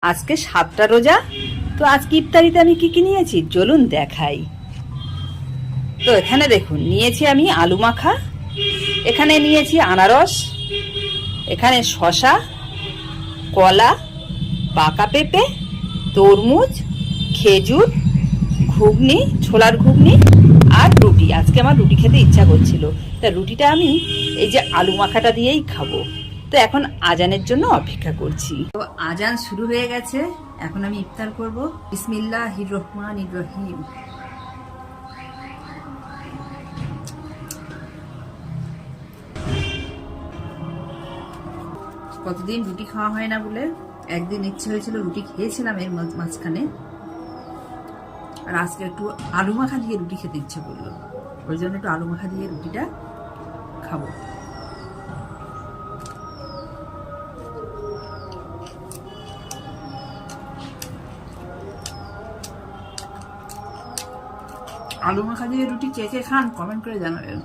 আজকে 7টা রোজা। তো আজকে ইফতারিতে আমি কি কি নিয়েছি চলুন দেখাই। তো এখানে দেখুন নিয়েছি আমি আলু মাখা, এখানে নিয়েছি আনারস, এখানে শসা, কলা, পাকা পেঁপে, তরমুজ, খেজুর, ঘুগনি, ছোলার ঘুগনি আর রুটি। আজকে আমার রুটি খেতে ইচ্ছা করছিল, তা রুটিটা আমি এই যে আলু মাখাটা দিয়েই খাবো। তো এখন আজানের জন্য অপেক্ষা করছি। তো আজান শুরু হয়ে গেছে, এখন আমি ইফতার করব। বিসমিল্লাহির রহমানির রহিম। কতদিন রুটি খাওয়া হয় না বলে একদিন ইচ্ছে হয়েছিল, রুটি খেয়েছিলাম এর মাঝখানে, আর আজকে একটু আলু মাখা দিয়ে রুটি খেতে ইচ্ছে করলো, ওই জন্য একটু আলু মাখা দিয়ে রুটিটা খাবো। আলু মাখা দিয়ে রুটি কে কে খান কমেন্ট করে জানাবেন।